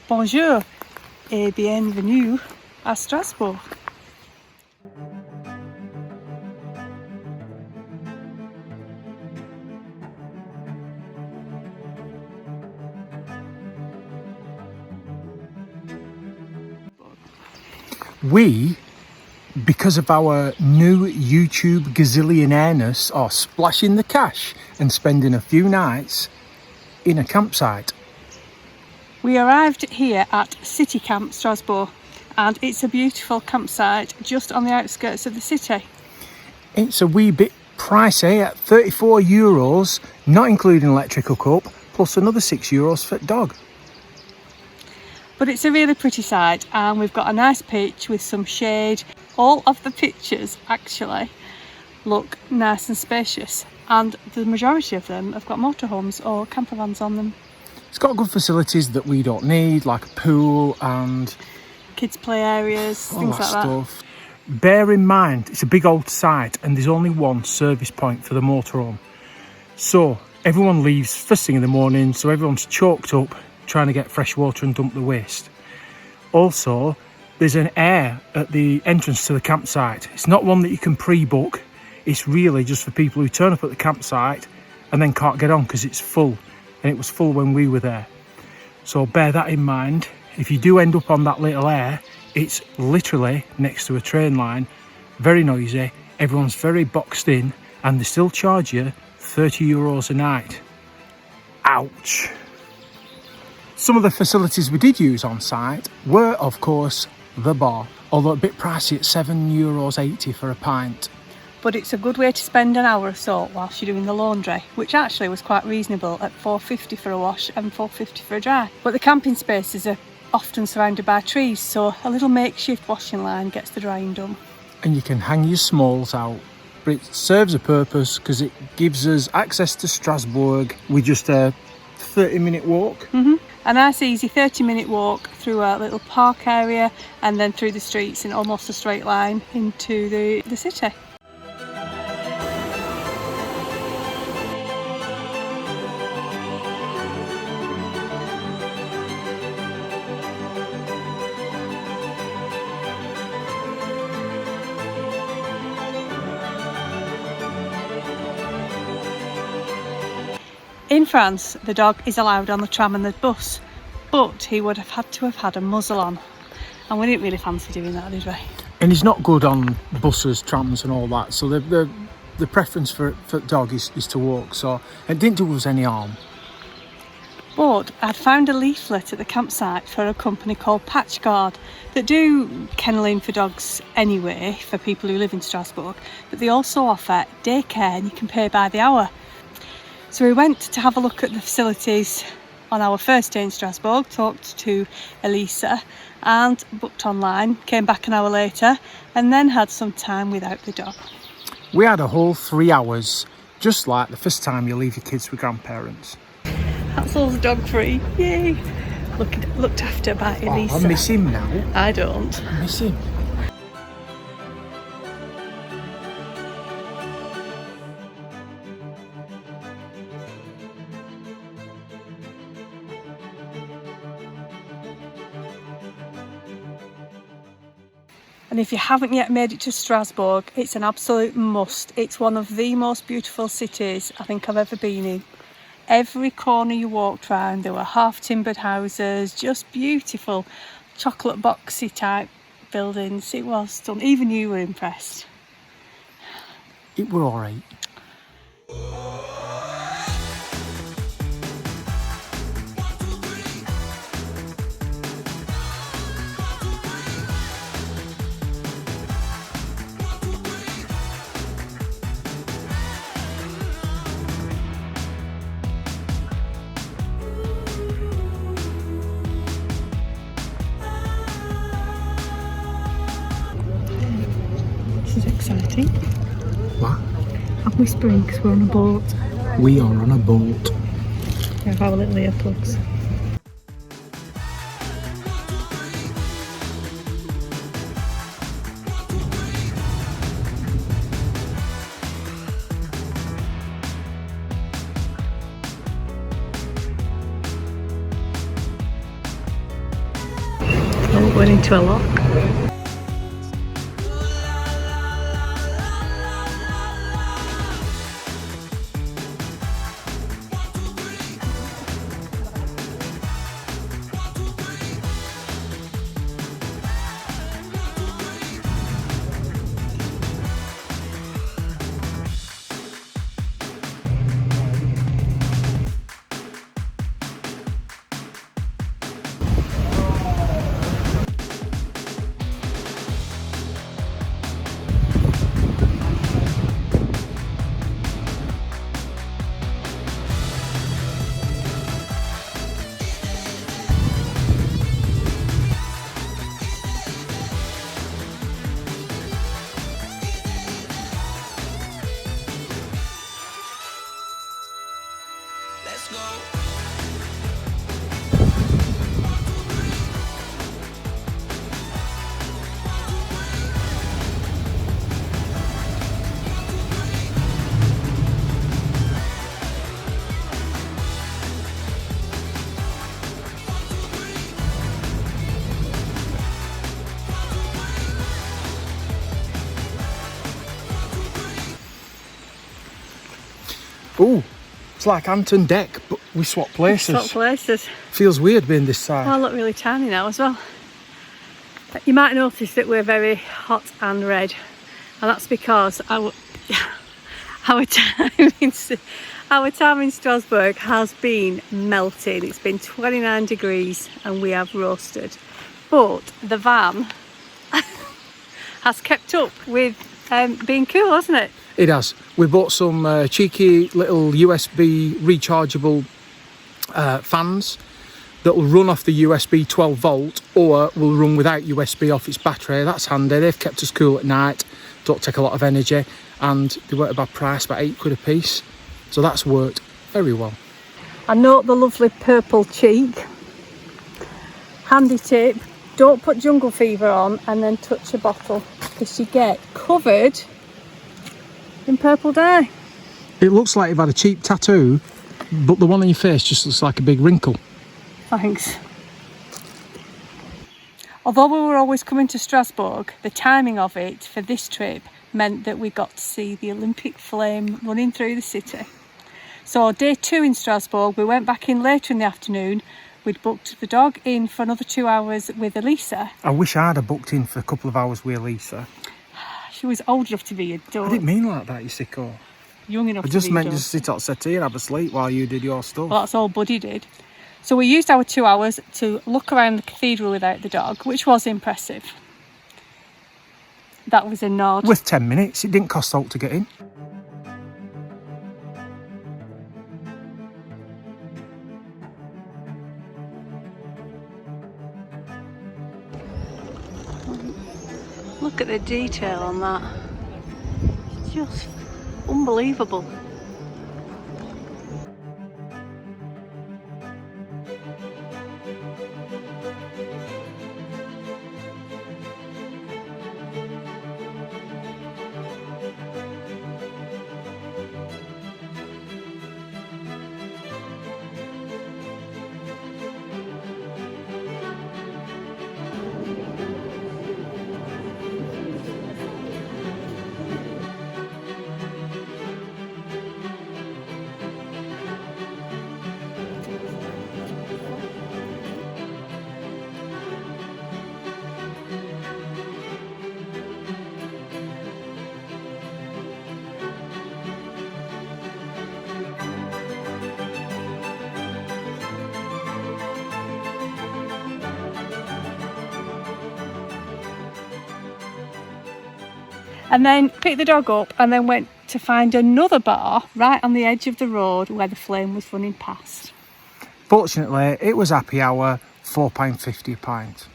Bonjour et bienvenue à Strasbourg. We, because of our new YouTube gazillionaire-ness, are splashing the cash and spending a few nights in a campsite. We arrived here at City Camp Strasbourg, and it's a beautiful campsite just on the outskirts of the city. It's a wee bit pricey at €34, not including electric hookup, plus another €6 for the dog. But it's a really pretty site, and we've got a nice pitch with some shade. All of the pictures actually look nice and spacious, and the majority of them have got motorhomes or camper vans on them. It's got good facilities that we don't need, like a pool and Kids play areas, all things that like stuff. Bear in mind, it's a big old site and there's only one service point for the motorhome. So everyone leaves first thing in the morning, so everyone's choked up trying to get fresh water and dump the waste. Also, there's an air at the entrance to the campsite. It's not one that you can pre-book. It's really just for people who turn up at the campsite and then can't get on because it's full. And it was full when we were there. So bear that in mind. If you do end up on that little air, it's literally next to a train line, very noisy, everyone's very boxed in, and they still charge you €30 a night. Ouch. Some of the facilities we did use on site were, of course, the bar, although a bit pricey at €7.80 for a pint. But it's a good way to spend an hour or so whilst you're doing the laundry, which actually was quite reasonable at £4.50 for a wash and £4.50 for a dry. But the camping spaces are often surrounded by trees, so a little makeshift washing line gets the drying done. And you can hang your smalls out, but it serves a purpose because it gives us access to Strasbourg with just a 30-minute walk. A nice easy 30-minute walk through a little park area and then through the streets in almost a straight line into the city. In France, the dog is allowed on the tram and the bus, but he would have had to have had a muzzle on, and we didn't really fancy doing that, did we? And he's not good on buses, trams and all that, so the preference for dog is to walk, so it didn't do us any harm. But I'd found a leaflet at the campsite for a company called Patchguard that do kennelling for dogs anyway, for people who live in Strasbourg, but they also offer daycare and you can pay by the hour. So we went to have a look at the facilities on our first day in Strasbourg, talked to Elisa and booked online, came back an hour later and then had some time without the dog. We had a whole 3 hours, just like the first time you leave your kids with grandparents. Hatzel's dog free, yay! Looked after by Elisa. I miss him now. I don't. I miss him. And if you haven't yet made it to Strasbourg, it's an absolute must. It's one of the most beautiful cities I think I've ever been in. Every corner you walked round, there were half-timbered houses, just beautiful chocolate boxy type buildings. It was stunning. Even you were impressed. It were alright. This is exciting. What? I'm whispering because we're on a boat. We are on a boat. We have our little earplugs. Going into a lock. Oh, it's like Anton Deck, but we swap places. Swap places. Feels weird being this side. Oh, I look really tiny now as well. You might notice that we're very hot and red, and that's because our time in Strasbourg has been melting. It's been 29 degrees and we have roasted. But the van has kept up with being cool, hasn't it? It has. We bought some cheeky little USB rechargeable fans that will run off the USB 12 volt or will run without USB off its battery. That's handy. They've kept us cool at night, don't take a lot of energy, and they weren't a bad price, about £8 a piece. So that's worked very well. I note the lovely purple cheek. Handy tip, don't put jungle fever on and then touch a bottle, because you get covered in purple dye. It looks like you've had a cheap tattoo, but the one on your face just looks like a big wrinkle. Thanks. Although we were always coming to Strasbourg, the timing of it for this trip meant that we got to see the Olympic flame running through the city. So day 2 in Strasbourg, we went back in later in the afternoon. We'd booked the dog in for another 2 hours with Elisa. I wish I'd have booked in for a couple of hours with Elisa. She was old enough to be a dog. I didn't mean like that, you sicko. Young enough to be a dog. I just meant just sit on the settee and have a sleep while you did your stuff. Well, that's all Buddy did. So we used our 2 hours to look around the cathedral without the dog, which was impressive. That was a nod. With 10 minutes, it didn't cost salt to get in. Look at the detail on that. It's just unbelievable. And then picked the dog up and then went to find another bar right on the edge of the road where the flame was running past. Fortunately, it was happy hour, £4.50 a pint.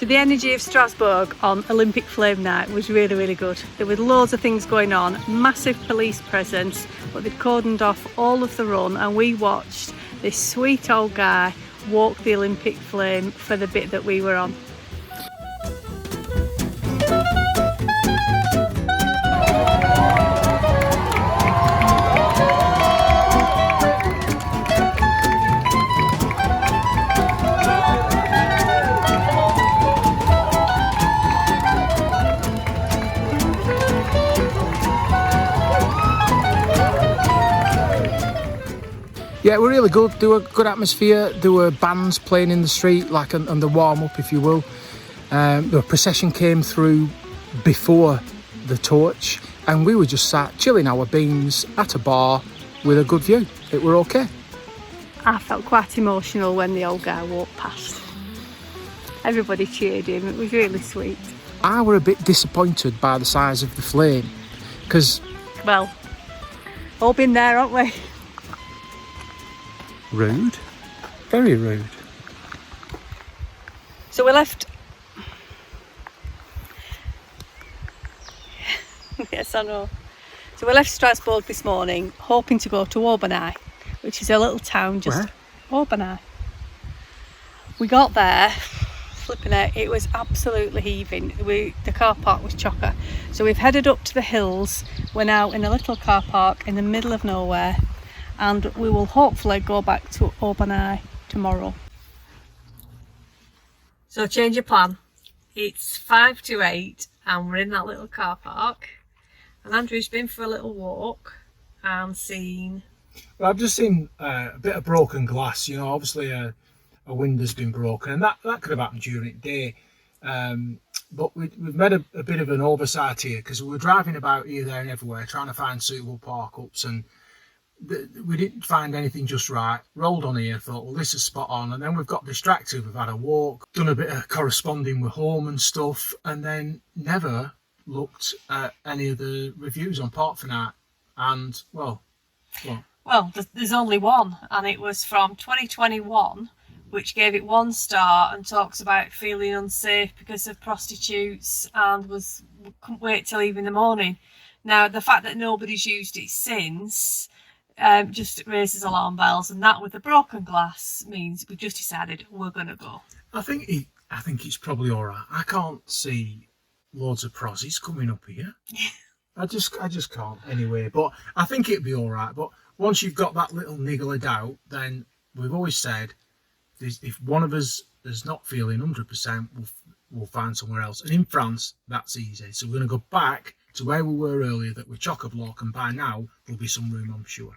The energy of Strasbourg on Olympic Flame Night was really, really good. There were loads of things going on, massive police presence, but they'd cordoned off all of the run and we watched this sweet old guy walk the Olympic flame for the bit that we were on. Yeah, it were really good. There were good atmosphere. There were bands playing in the street, like on the warm-up, if you will. The procession came through before the torch, and we were just sat chilling our beans at a bar with a good view. It were okay. I felt quite emotional when the old guy walked past. Everybody cheered him. It was really sweet. I were a bit disappointed by the size of the flame, because... Well, all been there, haven't we? Rude. Very rude. So we left... Yes, I know. So we left Strasbourg this morning, hoping to go to Aubenay, which is a little town just... Where? Aubenay. We got there, flipping out, it was absolutely heaving. The car park was chocker. So we've headed up to the hills. We're now in a little car park in the middle of nowhere, and we will hopefully go back to Aubenay tomorrow. So change of plan. It's 5 to 8 and we're in that little car park, and Andrew's been for a little walk and seen... Well, I've just seen a bit of broken glass, you know, obviously a window's been broken, and that could have happened during the day. But we've made a bit of an oversight here, because we were driving about here, there and everywhere trying to find suitable park-ups, and we didn't find anything just right. Rolled on here, thought, well, this is spot on, and then we've got distracted. We've had a walk, done a bit of corresponding with home and stuff, and then never looked at any of the reviews on Park for Night. And well, there's only one, and it was from 2021, which gave it 1 star and talks about feeling unsafe because of prostitutes and couldn't wait till even the morning. Now, the fact that nobody's used it since just raises alarm bells, and that with the broken glass means we've just decided we're gonna go. I think it's probably all right. I can't see loads of prozzies coming up here. I just can't anyway. But I think it'd be all right. But once you've got that little niggle of doubt, then we've always said, if one of us is not feeling 100%, we'll find somewhere else. And in France, that's easy. So we're going to go back to where we were earlier, that we're chock-a-block, and by now there'll be some room, I'm sure.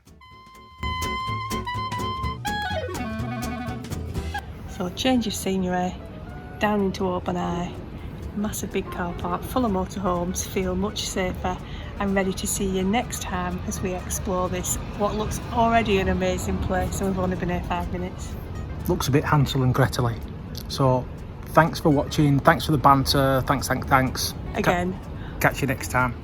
So change of scenery, down into Aubenay, massive big car park full of motorhomes, feel much safer, and ready to see you next time as we explore this, what looks already an amazing place, and we've only been here 5 minutes. Looks a bit Hansel and Gretel-y. So thanks for watching, thanks for the banter, thanks. Again. Catch you next time.